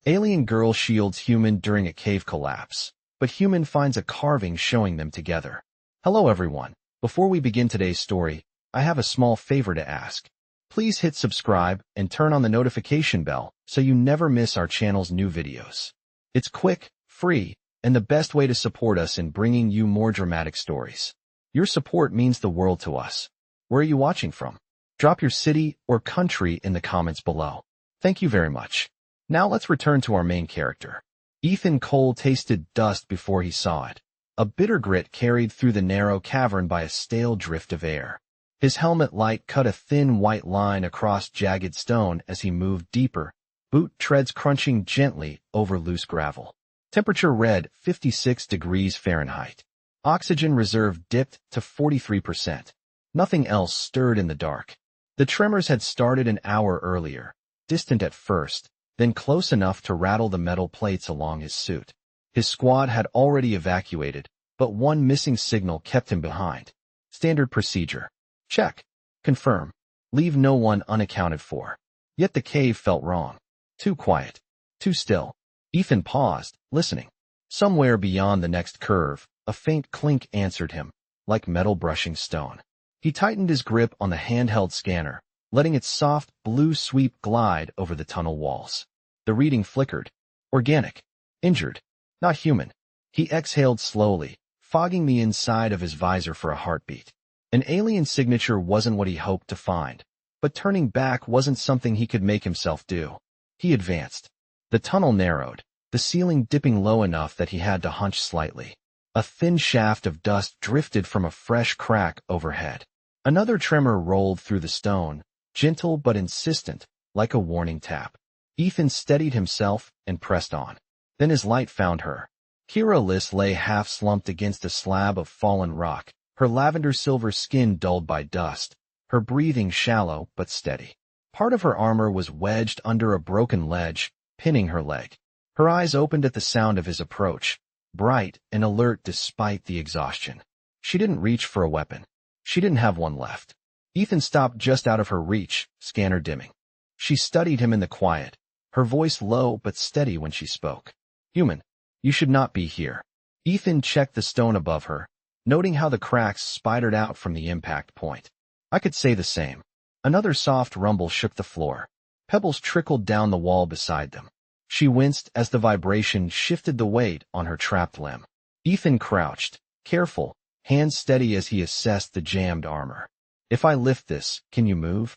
Alien girl shields human during a cave collapse, but human finds a carving showing them together. Hello everyone. Before we begin today's story, I have a small favor to ask. Please hit subscribe and turn on the notification bell so you never miss our channel's new videos. It's quick, free, and the best way to support us in bringing you more dramatic stories. Your support means the world to us. Where are you watching from? Drop your city or country in the comments below. Thank you very much. Now let's return to our main character. Ethan Cole tasted dust before he saw it. A bitter grit carried through the narrow cavern by a stale drift of air. His helmet light cut a thin white line across jagged stone as he moved deeper, boot treads crunching gently over loose gravel. Temperature read 56 degrees Fahrenheit. Oxygen reserve dipped to 43%. Nothing else stirred in the dark. The tremors had started an hour earlier, distant at first, then close enough to rattle the metal plates along his suit. His squad had already evacuated, but one missing signal kept him behind. Standard procedure. Check. Confirm. Leave no one unaccounted for. Yet the cave felt wrong. Too quiet. Too still. Ethan paused, listening. Somewhere beyond the next curve, a faint clink answered him, like metal brushing stone. He tightened his grip on the handheld scanner, letting its soft, blue sweep glide over the tunnel walls. The reading flickered. Organic. Injured. Not human. He exhaled slowly, fogging the inside of his visor for a heartbeat. An alien signature wasn't what he hoped to find, but turning back wasn't something he could make himself do. He advanced. The tunnel narrowed, the ceiling dipping low enough that he had to hunch slightly. A thin shaft of dust drifted from a fresh crack overhead. Another tremor rolled through the stone, gentle but insistent, like a warning tap. Ethan steadied himself and pressed on. Then his light found her. Kira Liss lay half-slumped against a slab of fallen rock, her lavender-silver skin dulled by dust, her breathing shallow but steady. Part of her armor was wedged under a broken ledge, pinning her leg. Her eyes opened at the sound of his approach, bright and alert despite the exhaustion. She didn't reach for a weapon. She didn't have one left. Ethan stopped just out of her reach, scanner dimming. She studied him in the quiet, her voice low but steady when she spoke. Human, you should not be here. Ethan checked the stone above her, noting how the cracks spidered out from the impact point. I could say the same. Another soft rumble shook the floor. Pebbles trickled down the wall beside them. She winced as the vibration shifted the weight on her trapped limb. Ethan crouched, careful, hands steady as he assessed the jammed armor. If I lift this, can you move?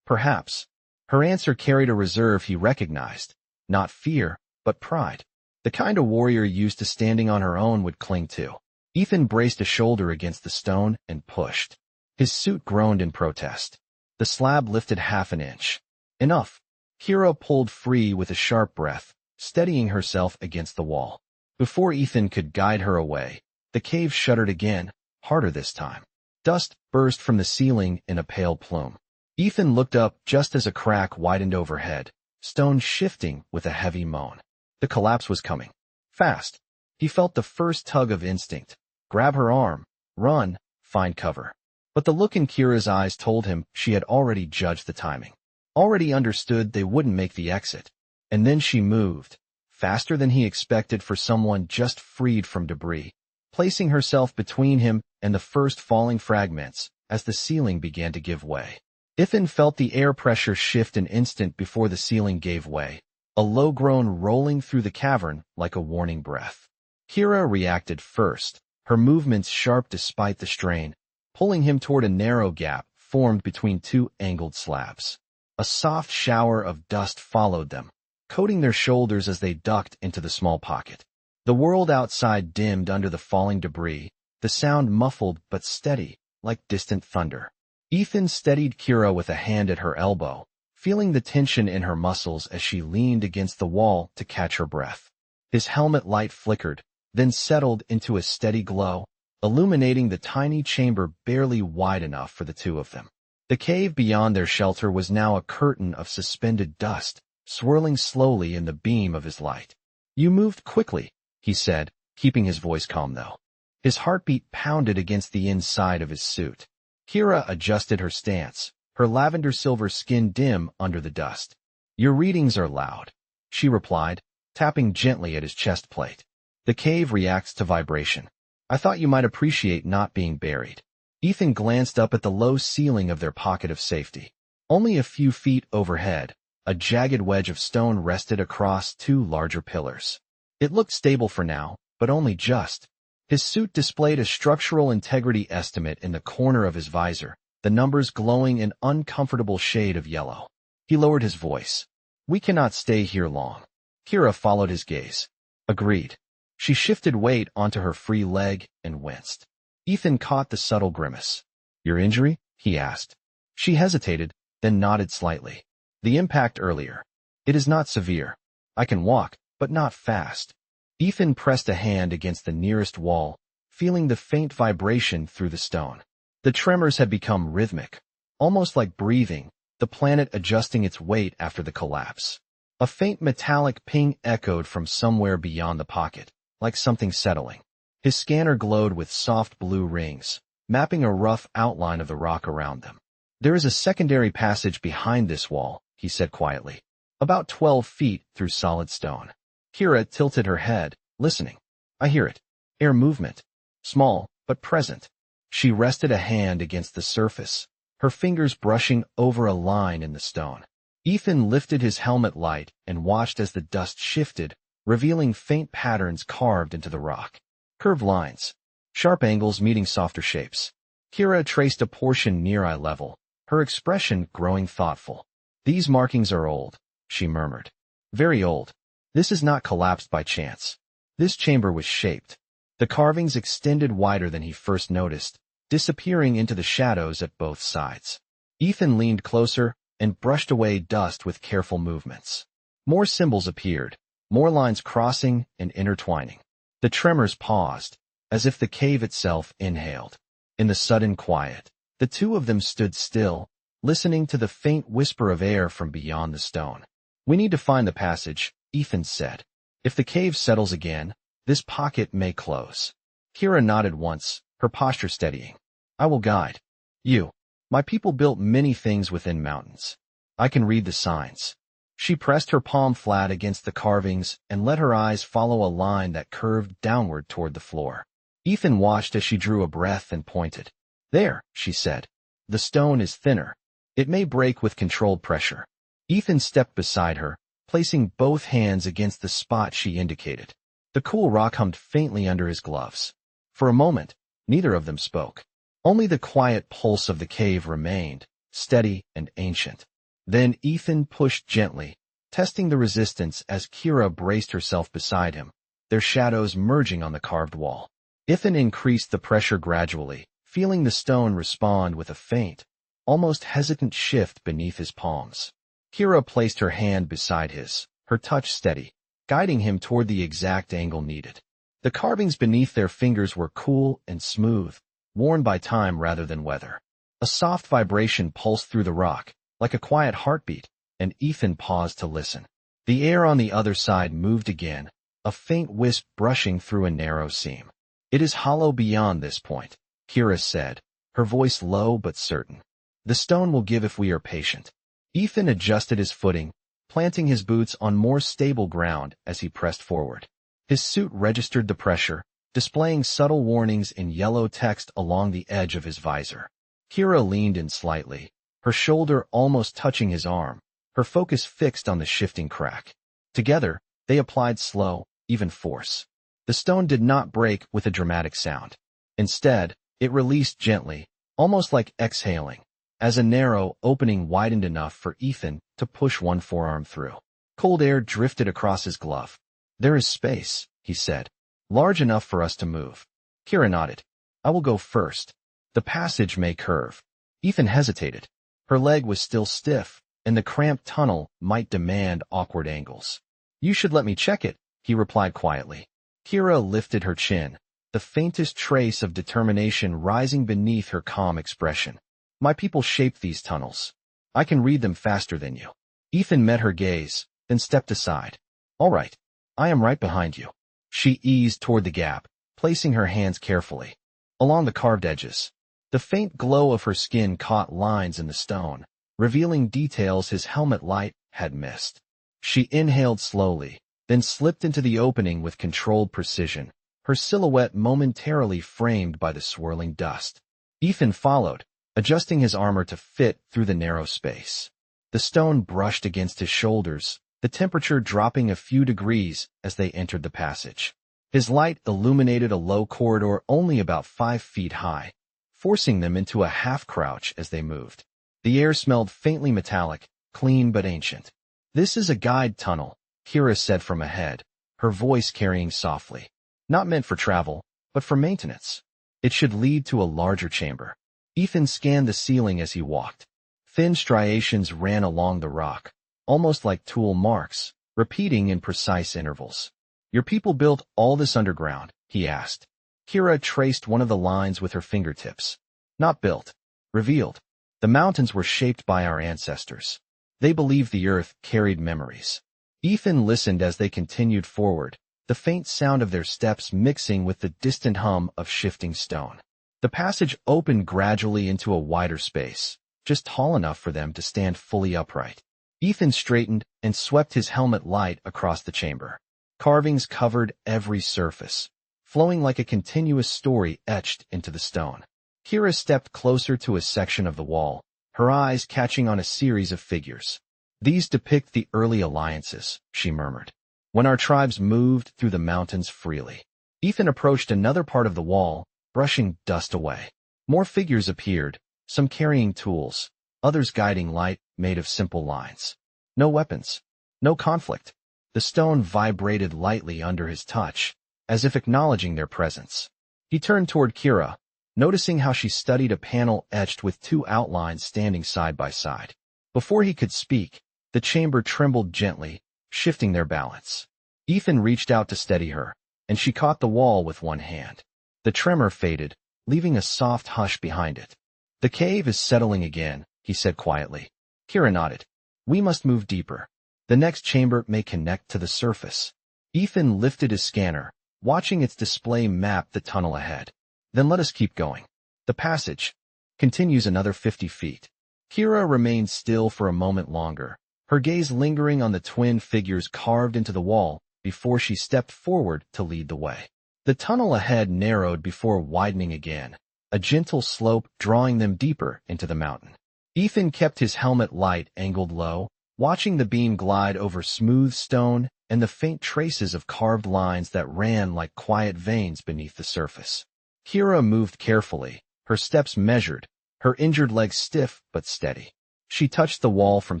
Perhaps. Her answer carried a reserve he recognized. Not fear, but pride. The kind a warrior used to standing on her own would cling to. Ethan braced a shoulder against the stone and pushed. His suit groaned in protest. The slab lifted half an inch. Enough. Kira pulled free with a sharp breath, steadying herself against the wall. Before Ethan could guide her away, the cave shuddered again, harder this time. Dust burst from the ceiling in a pale plume. Ethan looked up just as a crack widened overhead, stone shifting with a heavy moan. The collapse was coming. Fast. He felt the first tug of instinct. Grab her arm. Run. Find cover. But the look in Kira's eyes told him she had already judged the timing. Already understood they wouldn't make the exit. And then she moved, faster than he expected for someone just freed from debris, placing herself between him and the first falling fragments as the ceiling began to give way. Ethan felt the air pressure shift an instant before the ceiling gave way, a low groan rolling through the cavern like a warning breath. Kira reacted first, her movements sharp despite the strain, pulling him toward a narrow gap formed between two angled slabs. A soft shower of dust followed them, coating their shoulders as they ducked into the small pocket. The world outside dimmed under the falling debris, the sound muffled but steady, like distant thunder. Ethan steadied Kira with a hand at her elbow, feeling the tension in her muscles as she leaned against the wall to catch her breath. His helmet light flickered, then settled into a steady glow, illuminating the tiny chamber barely wide enough for the two of them. The cave beyond their shelter was now a curtain of suspended dust, swirling slowly in the beam of his light. You moved quickly, he said, keeping his voice calm though. His heartbeat pounded against the inside of his suit. Kira adjusted her stance, her lavender-silver skin dim under the dust. Your readings are loud, she replied, tapping gently at his chest plate. The cave reacts to vibration. I thought you might appreciate not being buried. Ethan glanced up at the low ceiling of their pocket of safety. Only a few feet overhead, a jagged wedge of stone rested across two larger pillars. It looked stable for now, but only just. His suit displayed a structural integrity estimate in the corner of his visor, the numbers glowing an uncomfortable shade of yellow. He lowered his voice. We cannot stay here long. Kira followed his gaze. Agreed. She shifted weight onto her free leg and winced. Ethan caught the subtle grimace. Your injury? He asked. She hesitated, then nodded slightly. The impact earlier. It is not severe. I can walk, but not fast. Ethan pressed a hand against the nearest wall, feeling the faint vibration through the stone. The tremors had become rhythmic, almost like breathing, the planet adjusting its weight after the collapse. A faint metallic ping echoed from somewhere beyond the pocket, like something settling. His scanner glowed with soft blue rings, mapping a rough outline of the rock around them. There is a secondary passage behind this wall, he said quietly, about 12 feet through solid stone. Kira tilted her head, listening. I hear it. Air movement. Small, but present. She rested a hand against the surface, her fingers brushing over a line in the stone. Ethan lifted his helmet light and watched as the dust shifted, revealing faint patterns carved into the rock. Curved lines. Sharp angles meeting softer shapes. Kira traced a portion near eye level, her expression growing thoughtful. These markings are old, she murmured. Very old. This is not collapsed by chance. This chamber was shaped. The carvings extended wider than he first noticed, disappearing into the shadows at both sides. Ethan leaned closer and brushed away dust with careful movements. More symbols appeared, more lines crossing and intertwining. The tremors paused, as if the cave itself inhaled. In the sudden quiet, the two of them stood still, listening to the faint whisper of air from beyond the stone. We need to find the passage, Ethan said. If the cave settles again, this pocket may close. Kira nodded once, her posture steadying. I will guide. You. My people built many things within mountains. I can read the signs. She pressed her palm flat against the carvings and let her eyes follow a line that curved downward toward the floor. Ethan watched as she drew a breath and pointed. There, she said. The stone is thinner. It may break with controlled pressure. Ethan stepped beside her, placing both hands against the spot she indicated. The cool rock hummed faintly under his gloves. For a moment, neither of them spoke. Only the quiet pulse of the cave remained, steady and ancient. Then Ethan pushed gently, testing the resistance as Kira braced herself beside him, their shadows merging on the carved wall. Ethan increased the pressure gradually, feeling the stone respond with a faint, almost hesitant shift beneath his palms. Kira placed her hand beside his, her touch steady, guiding him toward the exact angle needed. The carvings beneath their fingers were cool and smooth, worn by time rather than weather. A soft vibration pulsed through the rock, like a quiet heartbeat, and Ethan paused to listen. The air on the other side moved again, a faint wisp brushing through a narrow seam. It is hollow beyond this point, Kira said, her voice low but certain. The stone will give if we are patient. Ethan adjusted his footing, planting his boots on more stable ground as he pressed forward. His suit registered the pressure, displaying subtle warnings in yellow text along the edge of his visor. Kira leaned in slightly, her shoulder almost touching his arm, her focus fixed on the shifting crack. Together, they applied slow, even force. The stone did not break with a dramatic sound. Instead, it released gently, almost like exhaling, as a narrow opening widened enough for Ethan to push one forearm through. Cold air drifted across his glove. There is space, he said, large enough for us to move. Kira nodded. I will go first. The passage may curve. Ethan hesitated. Her leg was still stiff, and the cramped tunnel might demand awkward angles. You should let me check it, he replied quietly. Kira lifted her chin, the faintest trace of determination rising beneath her calm expression. My people shaped these tunnels. I can read them faster than you. Ethan met her gaze, then stepped aside. All right. I am right behind you. She eased toward the gap, placing her hands carefully along the carved edges. The faint glow of her skin caught lines in the stone, revealing details his helmet light had missed. She inhaled slowly, then slipped into the opening with controlled precision, her silhouette momentarily framed by the swirling dust. Ethan followed, adjusting his armor to fit through the narrow space. The stone brushed against his shoulders, the temperature dropping a few degrees as they entered the passage. His light illuminated a low corridor only about 5 feet high, forcing them into a half-crouch as they moved. The air smelled faintly metallic, clean but ancient. "This is a guide tunnel," Kira said from ahead, her voice carrying softly. "Not meant for travel, but for maintenance. It should lead to a larger chamber." Ethan scanned the ceiling as he walked. Thin striations ran along the rock, almost like tool marks, repeating in precise intervals. "Your people built all this underground?" he asked. Kira traced one of the lines with her fingertips. "Not built. Revealed. The mountains were shaped by our ancestors. They believed the earth carried memories." Ethan listened as they continued forward, the faint sound of their steps mixing with the distant hum of shifting stone. The passage opened gradually into a wider space, just tall enough for them to stand fully upright. Ethan straightened and swept his helmet light across the chamber. Carvings covered every surface, flowing like a continuous story etched into the stone. Kira stepped closer to a section of the wall, her eyes catching on a series of figures. "These depict the early alliances," she murmured, "when our tribes moved through the mountains freely." Ethan approached another part of the wall, brushing dust away. More figures appeared, some carrying tools, others guiding light made of simple lines. No weapons, no conflict. The stone vibrated lightly under his touch, as if acknowledging their presence. He turned toward Kira, noticing how she studied a panel etched with 2 outlines standing side by side. Before he could speak, the chamber trembled gently, shifting their balance. Ethan reached out to steady her, and she caught the wall with one hand. The tremor faded, leaving a soft hush behind it. "The cave is settling again," he said quietly. Kira nodded. "We must move deeper. The next chamber may connect to the surface." Ethan lifted his scanner, watching its display map the tunnel ahead. "Then let us keep going. The passage continues another 50 feet. Kira remained still for a moment longer, her gaze lingering on the twin figures carved into the wall before she stepped forward to lead the way. The tunnel ahead narrowed before widening again, a gentle slope drawing them deeper into the mountain. Ethan kept his helmet light angled low, watching the beam glide over smooth stone and the faint traces of carved lines that ran like quiet veins beneath the surface. Kira moved carefully, her steps measured, her injured legs stiff but steady. She touched the wall from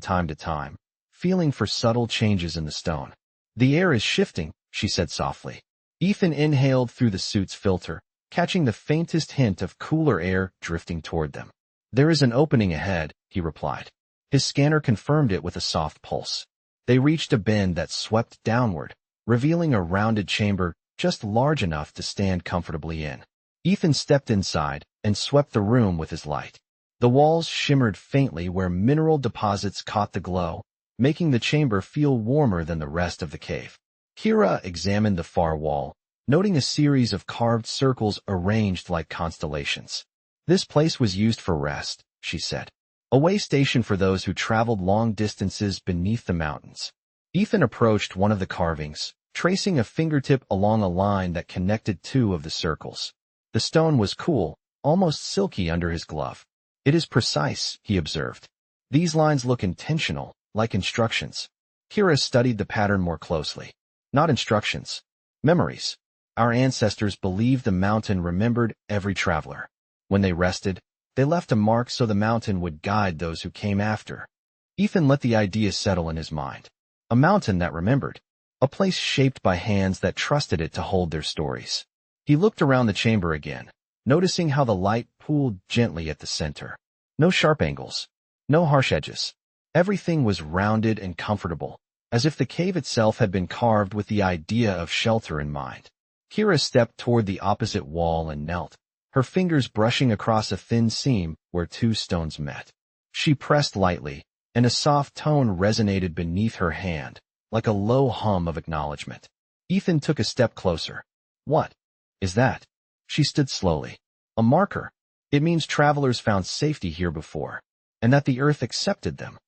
time to time, feeling for subtle changes in the stone. "The air is shifting," she said softly. Ethan inhaled through the suit's filter, catching the faintest hint of cooler air drifting toward them. "There is an opening ahead," he replied. His scanner confirmed it with a soft pulse. They reached a bend that swept downward, revealing a rounded chamber just large enough to stand comfortably in. Ethan stepped inside and swept the room with his light. The walls shimmered faintly where mineral deposits caught the glow, making the chamber feel warmer than the rest of the cave. Kira examined the far wall, noting a series of carved circles arranged like constellations. "This place was used for rest," she said. "A way station for those who traveled long distances beneath the mountains." Ethan approached one of the carvings, tracing a fingertip along a line that connected 2 of the circles. The stone was cool, almost silky under his glove. "It is precise," he observed. "These lines look intentional, like instructions." Kira studied the pattern more closely. "Not instructions. Memories. Our ancestors believed the mountain remembered every traveler. When they rested, they left a mark so the mountain would guide those who came after." Ethan let the idea settle in his mind. A mountain that remembered. A place shaped by hands that trusted it to hold their stories. He looked around the chamber again, noticing how the light pooled gently at the center. No sharp angles. No harsh edges. Everything was rounded and comfortable, as if the cave itself had been carved with the idea of shelter in mind. Kira stepped toward the opposite wall and knelt, her fingers brushing across a thin seam where 2 stones met. She pressed lightly, and a soft tone resonated beneath her hand, like a low hum of acknowledgement. Ethan took a step closer. "What is that?" She stood slowly. "A marker. It means travelers found safety here before, and that the earth accepted them."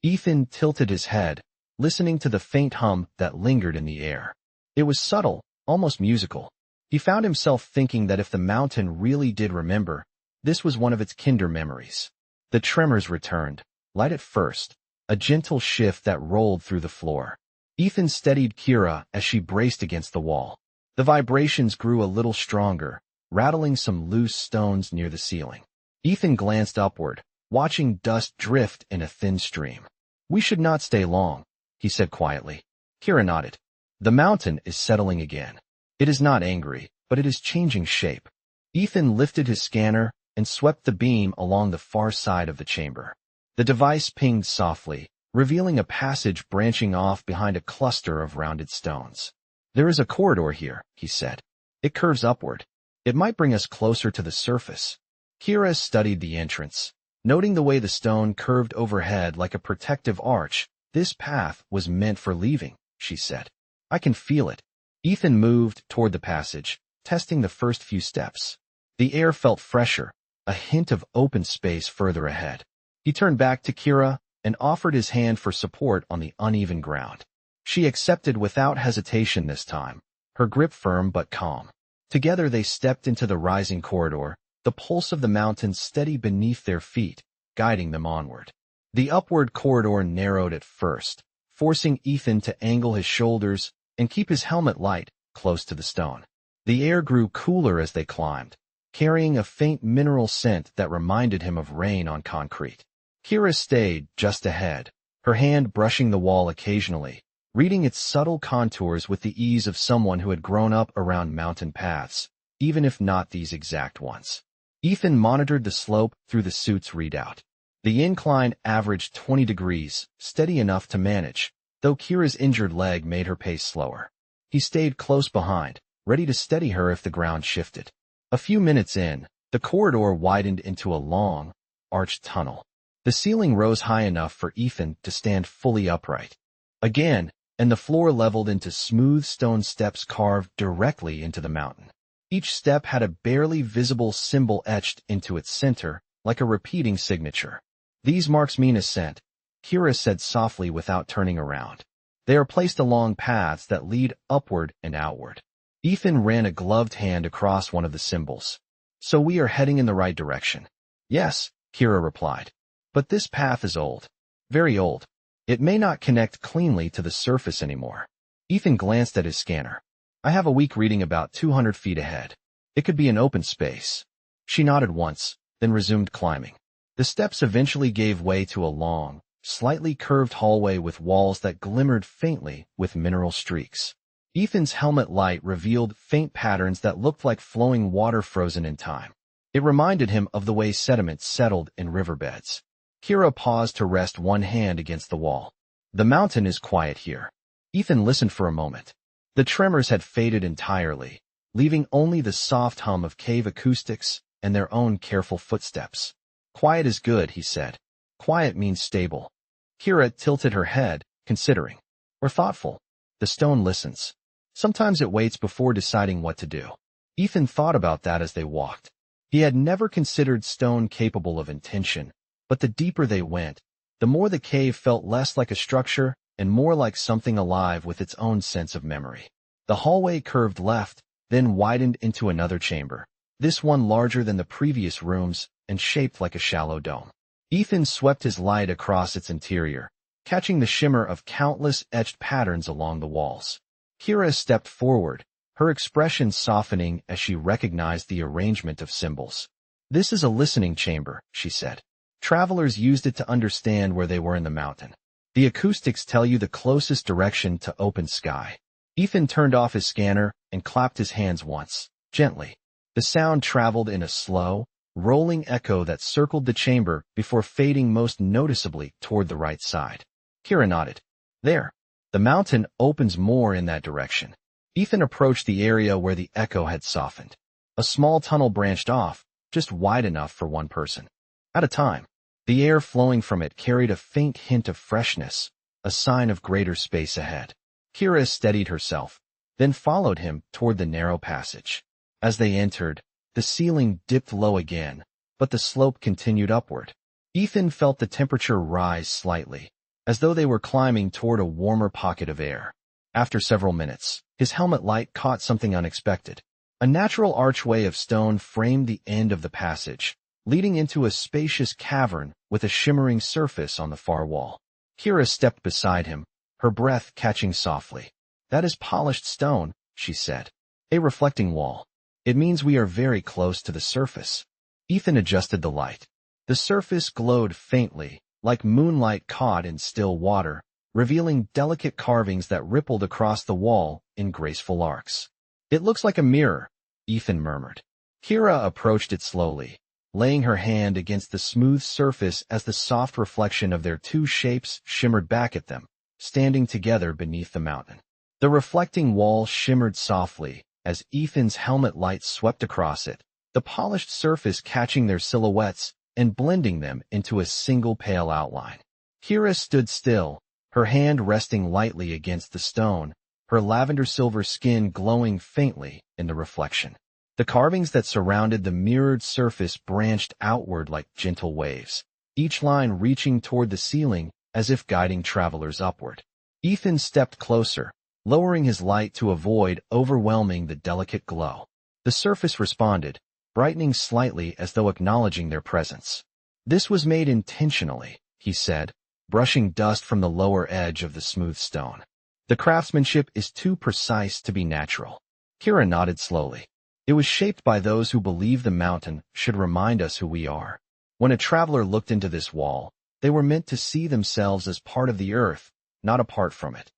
Ethan tilted his head, listening to the faint hum that lingered in the air. It was subtle, almost musical. He found himself thinking that if the mountain really did remember, this was one of its kinder memories. The tremors returned, light at first, a gentle shift that rolled through the floor. Ethan steadied Kira as she braced against the wall. The vibrations grew a little stronger, rattling some loose stones near the ceiling. Ethan glanced upward, watching dust drift in a thin stream. "We should not stay long," he said quietly. Kira nodded. "The mountain is settling again. It is not angry, but it is changing shape." Ethan lifted his scanner and swept the beam along the far side of the chamber. The device pinged softly, revealing a passage branching off behind a cluster of rounded stones. "There is a corridor here," he said. "It curves upward. It might bring us closer to the surface." Kira studied the entrance, noting the way the stone curved overhead like a protective arch. "This path was meant for leaving," she said. "I can feel it." Ethan moved toward the passage, testing the first few steps. The air felt fresher, a hint of open space further ahead. He turned back to Kira and offered his hand for support on the uneven ground. She accepted without hesitation this time, her grip firm but calm. Together they stepped into the rising corridor, the pulse of the mountain steady beneath their feet, guiding them onward. The upward corridor narrowed at first, forcing Ethan to angle his shoulders and keep his helmet light, close to the stone. The air grew cooler as they climbed, carrying a faint mineral scent that reminded him of rain on concrete. Kira stayed just ahead, her hand brushing the wall occasionally, reading its subtle contours with the ease of someone who had grown up around mountain paths, even if not these exact ones. Ethan monitored the slope through the suit's readout. The incline averaged 20 degrees, steady enough to manage, though Kira's injured leg made her pace slower. He stayed close behind, ready to steady her if the ground shifted. A few minutes in, the corridor widened into a long, arched tunnel. The ceiling rose high enough for Ethan to stand fully upright. Again, and the floor leveled into smooth stone steps carved directly into the mountain. Each step had a barely visible symbol etched into its center, like a repeating signature. "These marks mean ascent," Kira said softly without turning around. "They are placed along paths that lead upward and outward." Ethan ran a gloved hand across one of the symbols. "So we are heading in the right direction." "Yes," Kira replied. "But this path is old. Very old. It may not connect cleanly to the surface anymore." Ethan glanced at his scanner. "I have a weak reading about 200 feet ahead. It could be an open space." She nodded once, then resumed climbing. The steps eventually gave way to a long, slightly curved hallway with walls that glimmered faintly with mineral streaks. Ethan's helmet light revealed faint patterns that looked like flowing water frozen in time. It reminded him of the way sediment settled in riverbeds. Kira paused to rest one hand against the wall. "The mountain is quiet here." Ethan listened for a moment. The tremors had faded entirely, leaving only the soft hum of cave acoustics and their own careful footsteps. "Quiet is good," he said. "Quiet means stable." Kira tilted her head, considering. "Or thoughtful. The stone listens. Sometimes it waits before deciding what to do." Ethan thought about that as they walked. He had never considered stone capable of intention, but the deeper they went, the more the cave felt less like a structure and more like something alive with its own sense of memory. The hallway curved left, then widened into another chamber, this one larger than the previous rooms and shaped like a shallow dome. Ethan swept his light across its interior, catching the shimmer of countless etched patterns along the walls. Kira stepped forward, her expression softening as she recognized the arrangement of symbols. "This is a listening chamber," she said. "Travelers used it to understand where they were in the mountain. The acoustics tell you the closest direction to open sky." Ethan turned off his scanner and clapped his hands once, gently. The sound traveled in a slow, rolling echo that circled the chamber before fading most noticeably toward the right side. Kira nodded. "There. The mountain opens more in that direction." Ethan approached the area where the echo had softened. A small tunnel branched off, just wide enough for one person at a time. The air flowing from it carried a faint hint of freshness, a sign of greater space ahead. Kira steadied herself, then followed him toward the narrow passage. As they entered, the ceiling dipped low again, but the slope continued upward. Ethan felt the temperature rise slightly, as though they were climbing toward a warmer pocket of air. After several minutes, his helmet light caught something unexpected. A natural archway of stone framed the end of the passage, leading into a spacious cavern with a shimmering surface on the far wall. Kira stepped beside him, her breath catching softly. "That is polished stone," she said. "A reflecting wall. It means we are very close to the surface." Ethan adjusted the light. The surface glowed faintly, like moonlight caught in still water, revealing delicate carvings that rippled across the wall in graceful arcs. "It looks like a mirror," Ethan murmured. Kira approached it slowly, laying her hand against the smooth surface as the soft reflection of their two shapes shimmered back at them, standing together beneath the mountain. The reflecting wall shimmered softly as Ethan's helmet light swept across it, the polished surface catching their silhouettes and blending them into a single pale outline. Kira stood still, her hand resting lightly against the stone, her lavender-silver skin glowing faintly in the reflection. The carvings that surrounded the mirrored surface branched outward like gentle waves, each line reaching toward the ceiling as if guiding travelers upward. Ethan stepped closer, lowering his light to avoid overwhelming the delicate glow. The surface responded, brightening slightly as though acknowledging their presence. "This was made intentionally," he said, brushing dust from the lower edge of the smooth stone. "The craftsmanship is too precise to be natural." Kira nodded slowly. "It was shaped by those who believe the mountain should remind us who we are. When a traveler looked into this wall, they were meant to see themselves as part of the earth, not apart from it."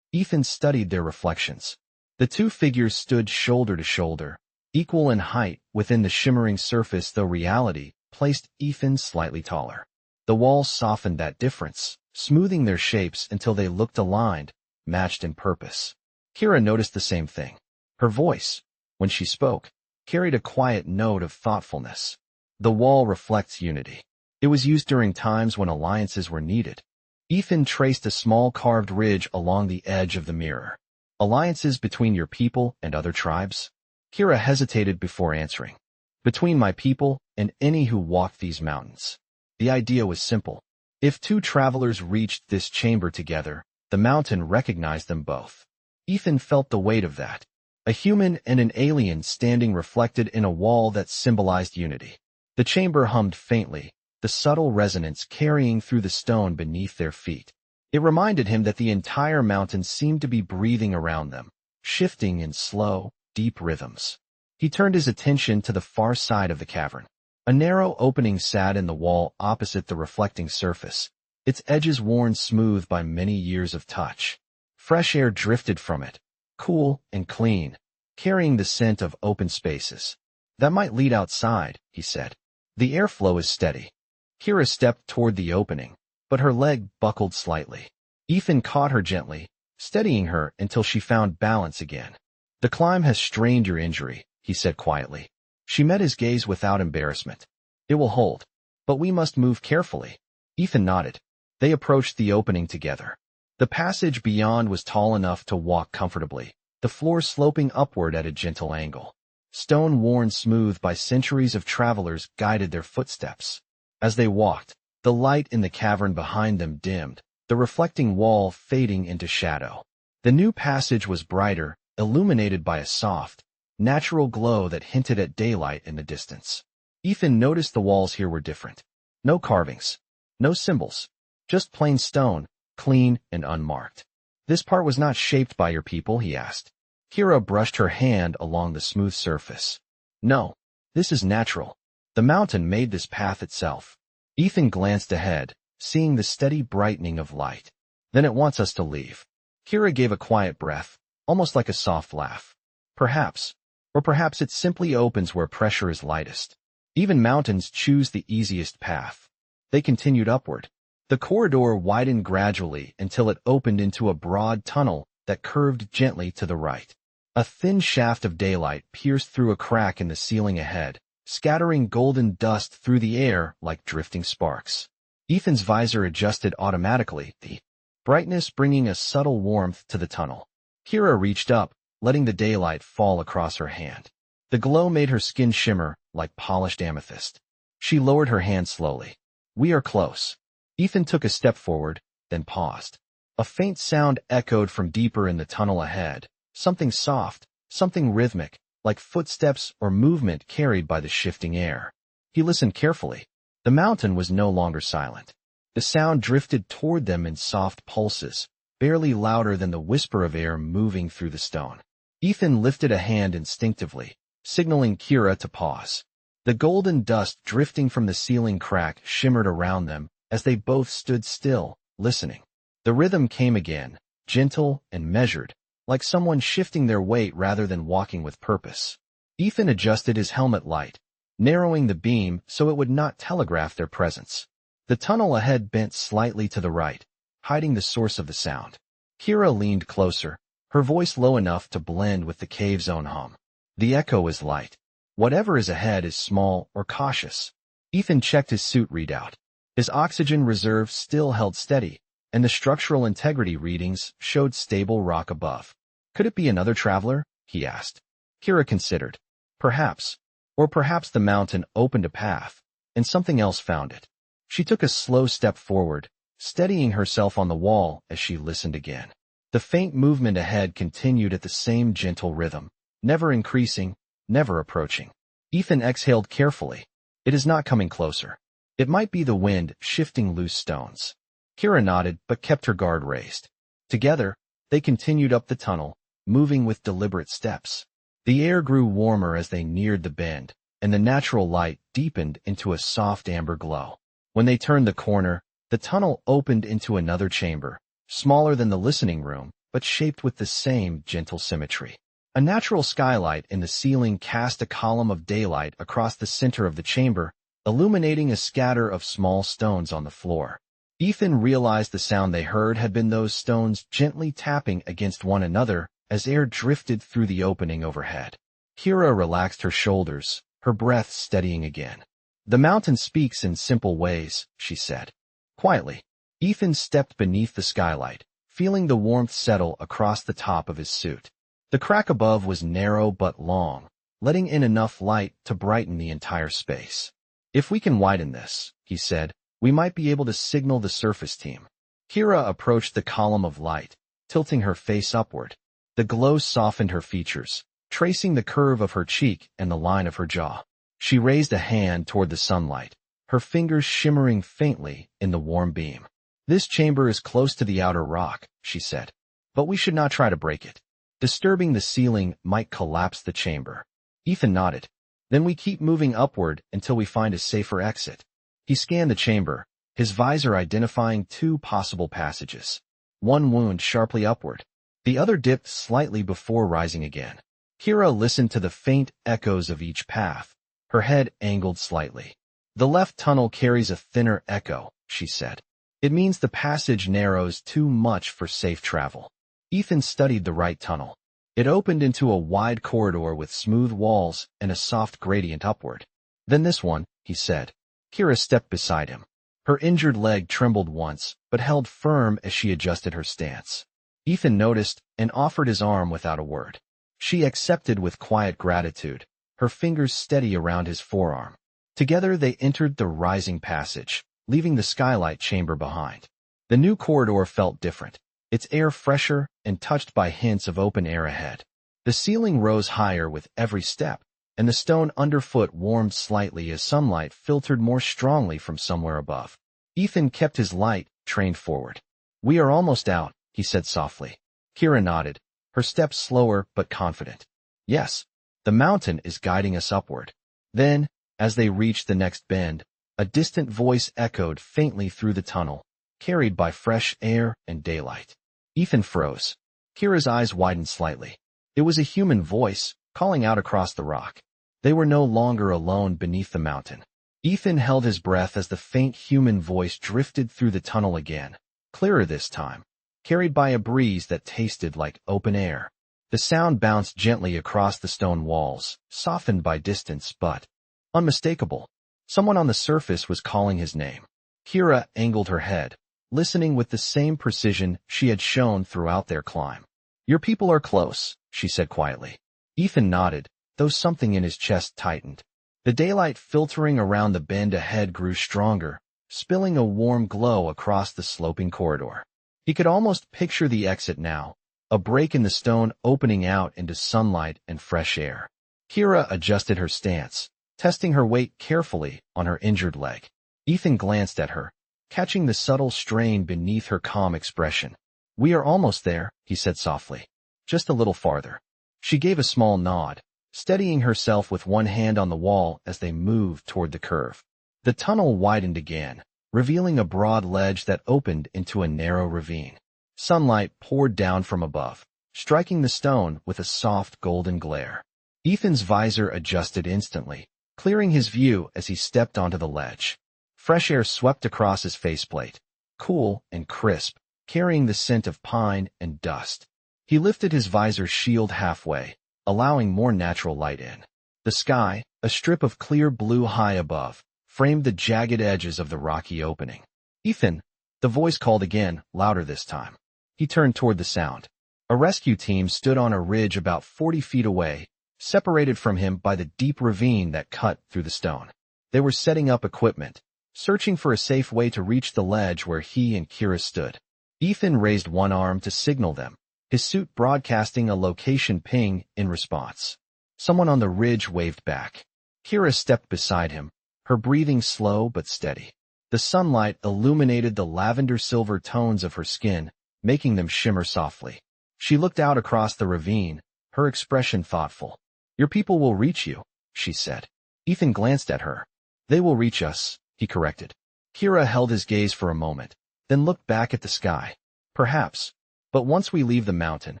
Ethan studied their reflections. The two figures stood shoulder to shoulder, equal in height within the shimmering surface, though reality placed Ethan slightly taller. The walls softened that difference, smoothing their shapes until they looked aligned, matched in purpose. Kira noticed the same thing. Her voice, when she spoke, carried a quiet note of thoughtfulness. "The wall reflects unity. It was used during times when alliances were needed." Ethan traced a small carved ridge along the edge of the mirror. "Alliances between your people and other tribes?" Kira hesitated before answering. "Between my people and any who walk these mountains." The idea was simple. If two travelers reached this chamber together, the mountain recognized them both. Ethan felt the weight of that. A human and an alien standing reflected in a wall that symbolized unity. The chamber hummed faintly, the subtle resonance carrying through the stone beneath their feet. It reminded him that the entire mountain seemed to be breathing around them, shifting in slow, deep rhythms. He turned his attention to the far side of the cavern. A narrow opening sat in the wall opposite the reflecting surface, its edges worn smooth by many years of touch. Fresh air drifted from it, cool and clean, carrying the scent of open spaces. "That might lead outside," he said. "The airflow is steady." Kira stepped toward the opening, but her leg buckled slightly. Ethan caught her gently, steadying her until she found balance again. "The climb has strained your injury," he said quietly. She met his gaze without embarrassment. "It will hold, but we must move carefully." Ethan nodded. They approached the opening together. The passage beyond was tall enough to walk comfortably, the floor sloping upward at a gentle angle. Stone worn smooth by centuries of travelers guided their footsteps. As they walked, the light in the cavern behind them dimmed, the reflecting wall fading into shadow. The new passage was brighter, illuminated by a soft, natural glow that hinted at daylight in the distance. Ethan noticed the walls here were different. No carvings, no symbols, just plain stone, clean and unmarked. "This part was not shaped by your people?" he asked. Kira brushed her hand along the smooth surface. "No, this is natural. The mountain made this path itself." Ethan glanced ahead, seeing the steady brightening of light. "Then it wants us to leave." Kira gave a quiet breath, almost like a soft laugh. "Perhaps. Or perhaps it simply opens where pressure is lightest. Even mountains choose the easiest path." They continued upward. The corridor widened gradually until it opened into a broad tunnel that curved gently to the right. A thin shaft of daylight pierced through a crack in the ceiling ahead, scattering golden dust through the air like drifting sparks. Ethan's visor adjusted automatically, the brightness bringing a subtle warmth to the tunnel. Kira reached up, letting the daylight fall across her hand. The glow made her skin shimmer like polished amethyst. She lowered her hand slowly. "We are close." Ethan took a step forward, then paused. A faint sound echoed from deeper in the tunnel ahead, something soft, something rhythmic, like footsteps or movement carried by the shifting air. He listened carefully. The mountain was no longer silent. The sound drifted toward them in soft pulses, barely louder than the whisper of air moving through the stone. Ethan lifted a hand instinctively, signaling Kira to pause. The golden dust drifting from the ceiling crack shimmered around them as they both stood still, listening. The rhythm came again, gentle and measured, like someone shifting their weight rather than walking with purpose. Ethan adjusted his helmet light, narrowing the beam so it would not telegraph their presence. The tunnel ahead bent slightly to the right, hiding the source of the sound. Kira leaned closer, her voice low enough to blend with the cave's own hum. The echo is light. Whatever is ahead is small or cautious. Ethan checked his suit readout. His oxygen reserve still held steady, and the structural integrity readings showed stable rock above. Could it be another traveler? He asked. Kira considered. Perhaps. Or perhaps the mountain opened a path, and something else found it. She took a slow step forward, steadying herself on the wall as she listened again. The faint movement ahead continued at the same gentle rhythm, never increasing, never approaching. Ethan exhaled carefully. It is not coming closer. It might be the wind shifting loose stones. Kira nodded but kept her guard raised. Together, they continued up the tunnel, moving with deliberate steps. The air grew warmer as they neared the bend, and the natural light deepened into a soft amber glow. When they turned the corner, the tunnel opened into another chamber, smaller than the listening room, but shaped with the same gentle symmetry. A natural skylight in the ceiling cast a column of daylight across the center of the chamber, illuminating a scatter of small stones on the floor. Ethan realized the sound they heard had been those stones gently tapping against one another as air drifted through the opening overhead. Kira relaxed her shoulders, her breath steadying again. The mountain speaks in simple ways, she said. Quietly, Ethan stepped beneath the skylight, feeling the warmth settle across the top of his suit. The crack above was narrow but long, letting in enough light to brighten the entire space. If we can widen this, he said, we might be able to signal the surface team. Kira approached the column of light, tilting her face upward. The glow softened her features, tracing the curve of her cheek and the line of her jaw. She raised a hand toward the sunlight, her fingers shimmering faintly in the warm beam. This chamber is close to the outer rock, she said, but we should not try to break it. Disturbing the ceiling might collapse the chamber. Ethan nodded. Then we keep moving upward until we find a safer exit. He scanned the chamber, his visor identifying two possible passages. One wound sharply upward. The other dipped slightly before rising again. Kira listened to the faint echoes of each path, her head angled slightly. The left tunnel carries a thinner echo, she said. It means the passage narrows too much for safe travel. Ethan studied the right tunnel. It opened into a wide corridor with smooth walls and a soft gradient upward. Then this one, he said. Kira stepped beside him. Her injured leg trembled once, but held firm as she adjusted her stance. Ethan noticed and offered his arm without a word. She accepted with quiet gratitude, her fingers steady around his forearm. Together they entered the rising passage, leaving the skylight chamber behind. The new corridor felt different, its air fresher and touched by hints of open air ahead. The ceiling rose higher with every step, and the stone underfoot warmed slightly as sunlight filtered more strongly from somewhere above. Ethan kept his light trained forward. We are almost out, he said softly. Kira nodded, her steps slower but confident. Yes, the mountain is guiding us upward. Then, as they reached the next bend, a distant voice echoed faintly through the tunnel, carried by fresh air and daylight. Ethan froze. Kira's eyes widened slightly. It was a human voice, calling out across the rock. They were no longer alone beneath the mountain. Ethan held his breath as the faint human voice drifted through the tunnel again, clearer this time, carried by a breeze that tasted like open air. The sound bounced gently across the stone walls, softened by distance but unmistakable. Someone on the surface was calling his name. Kira angled her head, listening with the same precision she had shown throughout their climb. Your people are close, she said quietly. Ethan nodded, though something in his chest tightened. The daylight filtering around the bend ahead grew stronger, spilling a warm glow across the sloping corridor. He could almost picture the exit now, a break in the stone opening out into sunlight and fresh air. Kira adjusted her stance, testing her weight carefully on her injured leg. Ethan glanced at her, catching the subtle strain beneath her calm expression. "We are almost there," he said softly. "Just a little farther." She gave a small nod, steadying herself with one hand on the wall as they moved toward the curve. The tunnel widened again, revealing a broad ledge that opened into a narrow ravine. Sunlight poured down from above, striking the stone with a soft golden glare. Ethan's visor adjusted instantly, clearing his view as he stepped onto the ledge. Fresh air swept across his faceplate, cool and crisp, carrying the scent of pine and dust. He lifted his visor's shield halfway, allowing more natural light in. The sky, a strip of clear blue high above, framed the jagged edges of the rocky opening. "Ethan," the voice called again, louder this time. He turned toward the sound. A rescue team stood on a ridge about 40 feet away, separated from him by the deep ravine that cut through the stone. They were setting up equipment, searching for a safe way to reach the ledge where he and Kira stood. Ethan raised one arm to signal them, his suit broadcasting a location ping in response. Someone on the ridge waved back. Kira stepped beside him, her breathing slow but steady. The sunlight illuminated the lavender-silver tones of her skin, making them shimmer softly. She looked out across the ravine, her expression thoughtful. "Your people will reach you," she said. Ethan glanced at her. "They will reach us," he corrected. Kira held his gaze for a moment, then looked back at the sky. "Perhaps. But once we leave the mountain,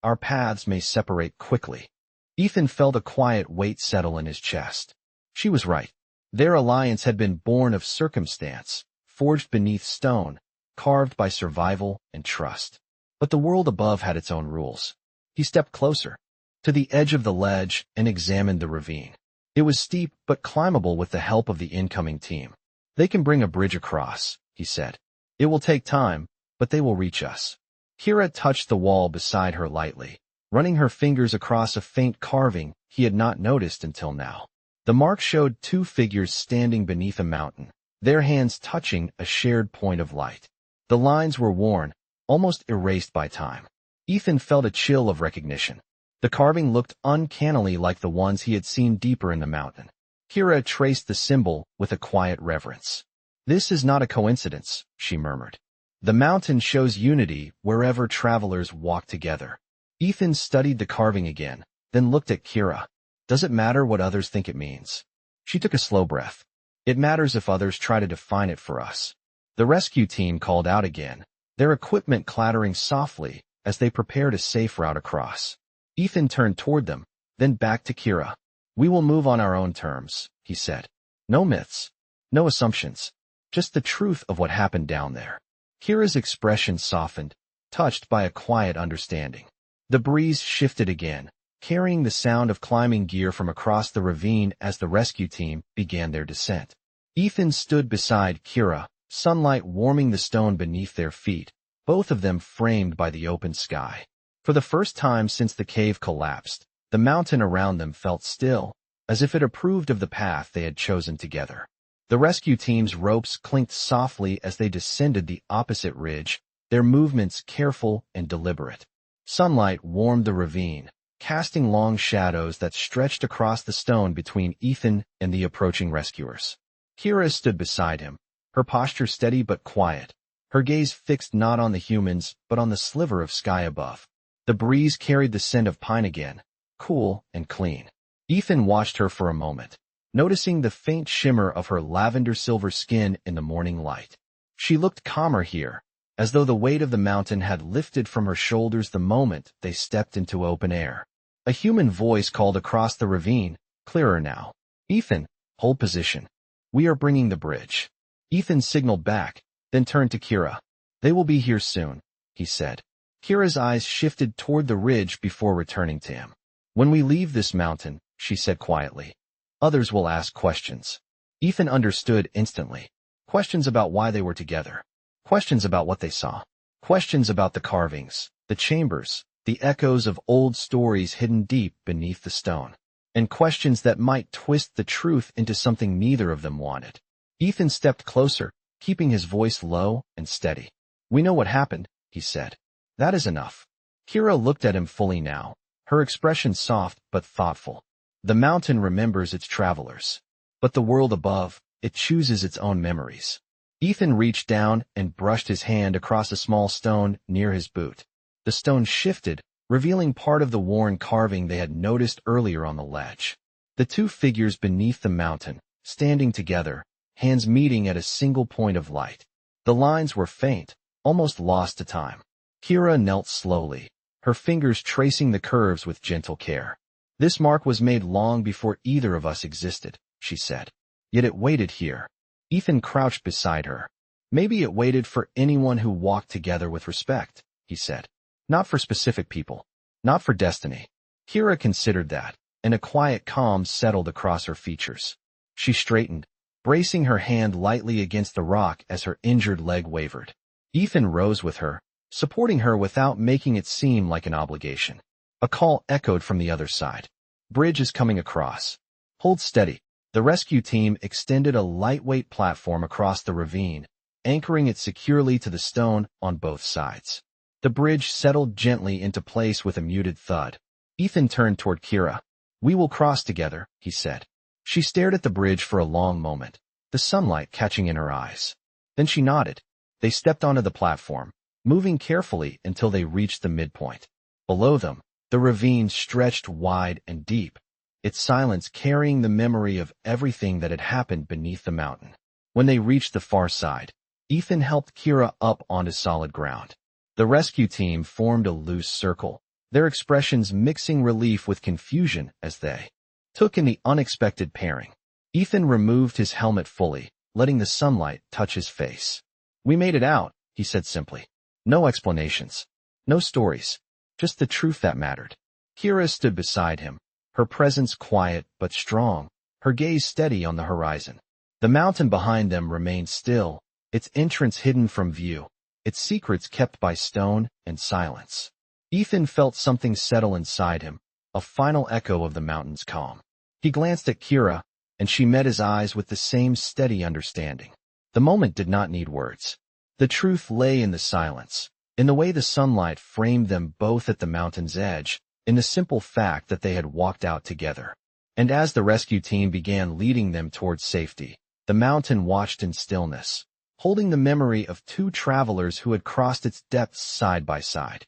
our paths may separate quickly." Ethan felt a quiet weight settle in his chest. She was right. Their alliance had been born of circumstance, forged beneath stone, carved by survival and trust. But the world above had its own rules. He stepped closer, to the edge of the ledge, and examined the ravine. It was steep but climbable with the help of the incoming team. "They can bring a bridge across," he said. "It will take time, but they will reach us." Kira touched the wall beside her lightly, running her fingers across a faint carving he had not noticed until now. The mark showed two figures standing beneath a mountain, their hands touching a shared point of light. The lines were worn, almost erased by time. Ethan felt a chill of recognition. The carving looked uncannily like the ones he had seen deeper in the mountain. Kira traced the symbol with a quiet reverence. "This is not a coincidence," she murmured. "The mountain shows unity wherever travelers walk together." Ethan studied the carving again, then looked at Kira. "Does it matter what others think it means?" She took a slow breath. "It matters if others try to define it for us." The rescue team called out again, their equipment clattering softly as they prepared a safe route across. Ethan turned toward them, then back to Kira. "We will move on our own terms," he said. "No myths, no assumptions, just the truth of what happened down there." Kira's expression softened, touched by a quiet understanding. The breeze shifted again, carrying the sound of climbing gear from across the ravine as the rescue team began their descent. Ethan stood beside Kira, sunlight warming the stone beneath their feet, both of them framed by the open sky. For the first time since the cave collapsed, the mountain around them felt still, as if it approved of the path they had chosen together. The rescue team's ropes clinked softly as they descended the opposite ridge, their movements careful and deliberate. Sunlight warmed the ravine, casting long shadows that stretched across the stone between Ethan and the approaching rescuers. Kira stood beside him, her posture steady but quiet, her gaze fixed not on the humans but on the sliver of sky above. The breeze carried the scent of pine again, cool and clean. Ethan watched her for a moment, noticing the faint shimmer of her lavender-silver skin in the morning light. She looked calmer here, as though the weight of the mountain had lifted from her shoulders the moment they stepped into open air. A human voice called across the ravine, clearer now. "Ethan, hold position. We are bringing the bridge." Ethan signaled back, then turned to Kira. "They will be here soon," he said. Kira's eyes shifted toward the ridge before returning to him. "When we leave this mountain," she said quietly, "others will ask questions." Ethan understood instantly. Questions about why they were together. Questions about what they saw. Questions about the carvings, the chambers, the echoes of old stories hidden deep beneath the stone. And questions that might twist the truth into something neither of them wanted. Ethan stepped closer, keeping his voice low and steady. "We know what happened," he said. "That is enough." Kira looked at him fully now, her expression soft but thoughtful. "The mountain remembers its travelers. But the world above, it chooses its own memories." Ethan reached down and brushed his hand across a small stone near his boot. The stone shifted, revealing part of the worn carving they had noticed earlier on the ledge. The two figures beneath the mountain, standing together, hands meeting at a single point of light. The lines were faint, almost lost to time. Kira knelt slowly, her fingers tracing the curves with gentle care. "This mark was made long before either of us existed," she said. "Yet it waited here." Ethan crouched beside her. "Maybe it waited for anyone who walked together with respect," he said. "Not for specific people. Not for destiny." Kira considered that, and a quiet calm settled across her features. She straightened, bracing her hand lightly against the rock as her injured leg wavered. Ethan rose with her, supporting her without making it seem like an obligation. A call echoed from the other side. "Bridge is coming across. Hold steady." The rescue team extended a lightweight platform across the ravine, anchoring it securely to the stone on both sides. The bridge settled gently into place with a muted thud. Ethan turned toward Kira. "We will cross together," he said. She stared at the bridge for a long moment, the sunlight catching in her eyes. Then she nodded. They stepped onto the platform, moving carefully until they reached the midpoint. Below them, the ravine stretched wide and deep, its silence carrying the memory of everything that had happened beneath the mountain. When they reached the far side, Ethan helped Kira up onto solid ground. The rescue team formed a loose circle, their expressions mixing relief with confusion as they took in the unexpected pairing. Ethan removed his helmet fully, letting the sunlight touch his face. "We made it out," he said simply. "No explanations. No stories. Just the truth that mattered." Kira stood beside him, her presence quiet but strong, her gaze steady on the horizon. The mountain behind them remained still, its entrance hidden from view, its secrets kept by stone and silence. Ethan felt something settle inside him, a final echo of the mountain's calm. He glanced at Kira, and she met his eyes with the same steady understanding. The moment did not need words. The truth lay in the silence, in the way the sunlight framed them both at the mountain's edge, in the simple fact that they had walked out together. And as the rescue team began leading them towards safety, the mountain watched in stillness, holding the memory of two travelers who had crossed its depths side by side.